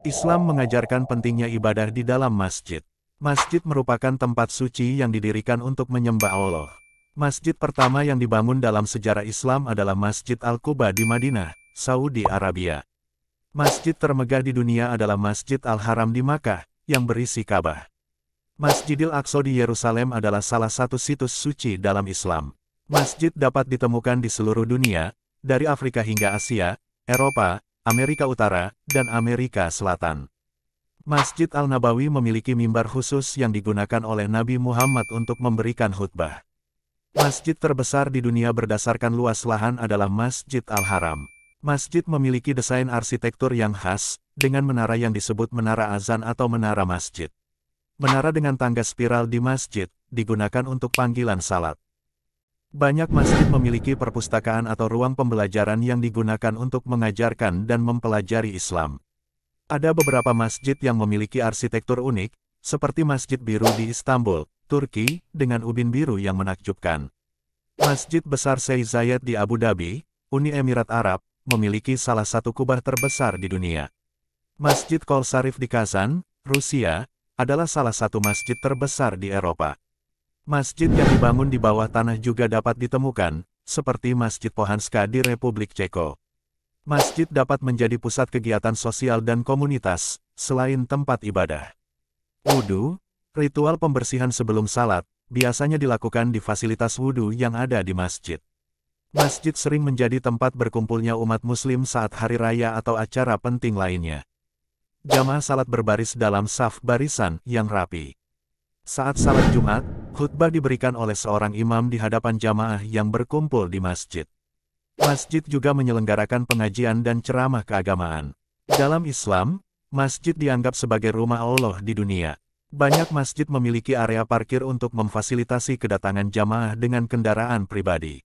Islam mengajarkan pentingnya ibadah di dalam masjid. Masjid merupakan tempat suci yang didirikan untuk menyembah Allah. Masjid pertama yang dibangun dalam sejarah Islam adalah Masjid Al-Quba di Madinah, Saudi Arabia. Masjid termegah di dunia adalah Masjid Al-Haram di Makkah, yang berisi Ka'bah. Masjidil Aqsa di Yerusalem adalah salah satu situs suci dalam Islam. Masjid dapat ditemukan di seluruh dunia, dari Afrika hingga Asia, Eropa, Amerika Utara, dan Amerika Selatan. Masjid Al-Nabawi memiliki mimbar khusus yang digunakan oleh Nabi Muhammad untuk memberikan khutbah. Masjid terbesar di dunia berdasarkan luas lahan adalah Masjid Al-Haram. Masjid memiliki desain arsitektur yang khas, dengan menara yang disebut menara azan atau menara masjid. Menara dengan tangga spiral di masjid, digunakan untuk panggilan salat. Banyak masjid memiliki perpustakaan atau ruang pembelajaran yang digunakan untuk mengajarkan dan mempelajari Islam. Ada beberapa masjid yang memiliki arsitektur unik, seperti Masjid Biru di Istanbul, Turki, dengan ubin biru yang menakjubkan. Masjid Besar Sheikh Zayed di Abu Dhabi, Uni Emirat Arab, memiliki salah satu kubah terbesar di dunia. Masjid Qol Sharif di Kazan, Rusia, adalah salah satu masjid terbesar di Eropa. Masjid yang dibangun di bawah tanah juga dapat ditemukan, seperti Masjid Pohanska di Republik Ceko. Masjid dapat menjadi pusat kegiatan sosial dan komunitas, selain tempat ibadah. Wudu, ritual pembersihan sebelum salat, biasanya dilakukan di fasilitas wudu yang ada di masjid. Masjid sering menjadi tempat berkumpulnya umat muslim saat hari raya atau acara penting lainnya. Jamaah salat berbaris dalam saf barisan yang rapi. Saat salat Jumat, khutbah diberikan oleh seorang imam di hadapan jamaah yang berkumpul di masjid. Masjid juga menyelenggarakan pengajian dan ceramah keagamaan. Dalam Islam, masjid dianggap sebagai rumah Allah di dunia. Banyak masjid memiliki area parkir untuk memfasilitasi kedatangan jamaah dengan kendaraan pribadi.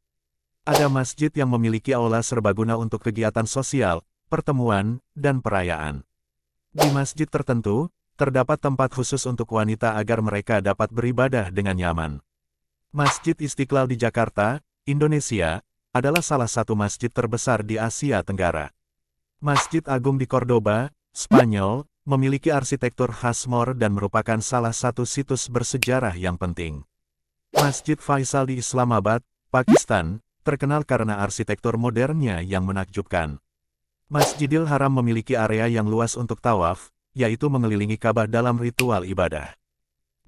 Ada masjid yang memiliki aula serbaguna untuk kegiatan sosial, pertemuan, dan perayaan. Di masjid tertentu, terdapat tempat khusus untuk wanita agar mereka dapat beribadah dengan nyaman. Masjid Istiqlal di Jakarta, Indonesia, adalah salah satu masjid terbesar di Asia Tenggara. Masjid Agung di Cordoba, Spanyol, memiliki arsitektur khas Moor dan merupakan salah satu situs bersejarah yang penting. Masjid Faisal di Islamabad, Pakistan, terkenal karena arsitektur modernnya yang menakjubkan. Masjidil Haram memiliki area yang luas untuk tawaf, yaitu mengelilingi Ka'bah dalam ritual ibadah.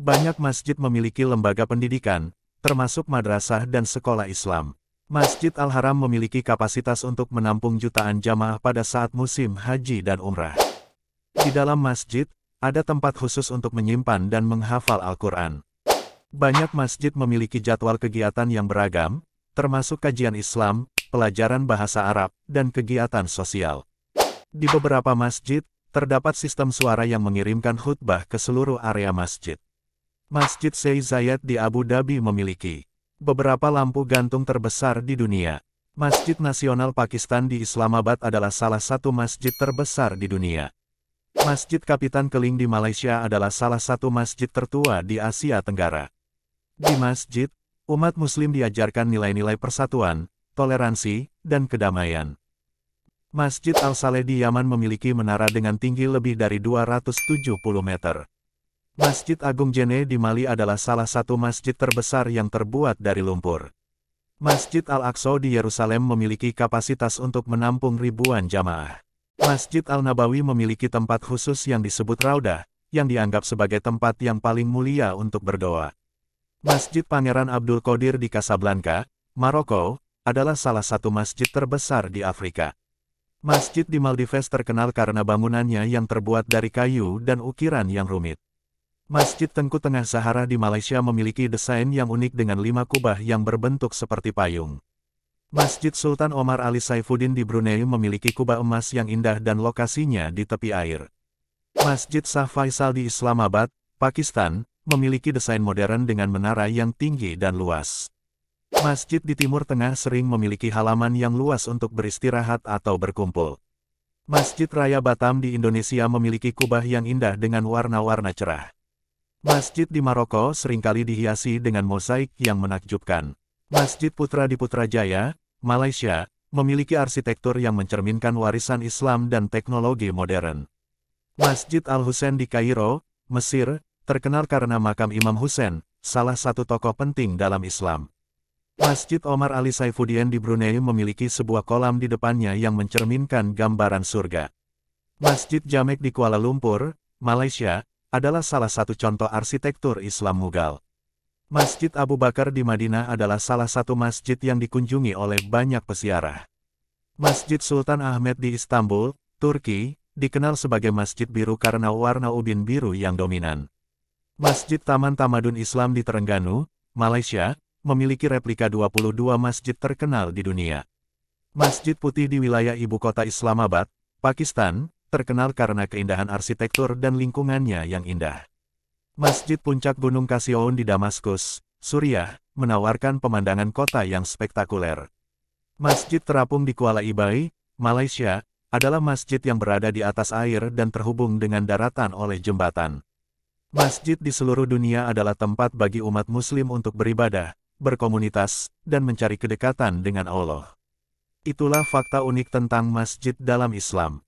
Banyak masjid memiliki lembaga pendidikan, termasuk madrasah dan sekolah Islam. Masjid Al-Haram memiliki kapasitas untuk menampung jutaan jamaah pada saat musim haji dan umrah. Di dalam masjid, ada tempat khusus untuk menyimpan dan menghafal Al-Quran. Banyak masjid memiliki jadwal kegiatan yang beragam, termasuk kajian Islam, pelajaran bahasa Arab, dan kegiatan sosial. Di beberapa masjid, terdapat sistem suara yang mengirimkan khutbah ke seluruh area masjid. Masjid Sheikh Zayed di Abu Dhabi memiliki beberapa lampu gantung terbesar di dunia. Masjid Nasional Pakistan di Islamabad adalah salah satu masjid terbesar di dunia. Masjid Kapitan Keling di Malaysia adalah salah satu masjid tertua di Asia Tenggara. Di masjid, umat muslim diajarkan nilai-nilai persatuan, toleransi, dan kedamaian. Masjid Al-Saleh di Yaman memiliki menara dengan tinggi lebih dari 270 meter. Masjid Agung Jene di Mali adalah salah satu masjid terbesar yang terbuat dari lumpur. Masjid Al-Aqsa di Yerusalem memiliki kapasitas untuk menampung ribuan jamaah. Masjid Al-Nabawi memiliki tempat khusus yang disebut Raudah, yang dianggap sebagai tempat yang paling mulia untuk berdoa. Masjid Pangeran Abdul Qadir di Casablanca, Maroko, adalah salah satu masjid terbesar di Afrika. Masjid di Maldives terkenal karena bangunannya yang terbuat dari kayu dan ukiran yang rumit. Masjid Tengku Tengah Sahara di Malaysia memiliki desain yang unik dengan 5 kubah yang berbentuk seperti payung. Masjid Sultan Omar Ali Saifuddin di Brunei memiliki kubah emas yang indah dan lokasinya di tepi air. Masjid Shah Faisal di Islamabad, Pakistan, memiliki desain modern dengan menara yang tinggi dan luas. Masjid di Timur Tengah sering memiliki halaman yang luas untuk beristirahat atau berkumpul. Masjid Raya Batam di Indonesia memiliki kubah yang indah dengan warna-warna cerah. Masjid di Maroko seringkali dihiasi dengan mozaik yang menakjubkan. Masjid Putra di Putrajaya, Malaysia, memiliki arsitektur yang mencerminkan warisan Islam dan teknologi modern. Masjid Al-Husain di Kairo, Mesir, terkenal karena makam Imam Husain, salah satu tokoh penting dalam Islam. Masjid Omar Ali Saifuddin di Brunei memiliki sebuah kolam di depannya yang mencerminkan gambaran surga. Masjid Jamek di Kuala Lumpur, Malaysia, adalah salah satu contoh arsitektur Islam Mughal. Masjid Abu Bakar di Madinah adalah salah satu masjid yang dikunjungi oleh banyak peziarah. Masjid Sultan Ahmed di Istanbul, Turki, dikenal sebagai masjid biru karena warna ubin biru yang dominan. Masjid Taman Tamadun Islam di Terengganu, Malaysia, memiliki replika 22 masjid terkenal di dunia. Masjid Putih di wilayah ibu kota Islamabad, Pakistan, terkenal karena keindahan arsitektur dan lingkungannya yang indah. Masjid Puncak Gunung Kasioun di Damaskus, Suriah, menawarkan pemandangan kota yang spektakuler. Masjid Terapung di Kuala Ibai, Malaysia, adalah masjid yang berada di atas air dan terhubung dengan daratan oleh jembatan. Masjid di seluruh dunia adalah tempat bagi umat Muslim untuk beribadah, berkomunitas, dan mencari kedekatan dengan Allah. Itulah fakta unik tentang masjid dalam Islam.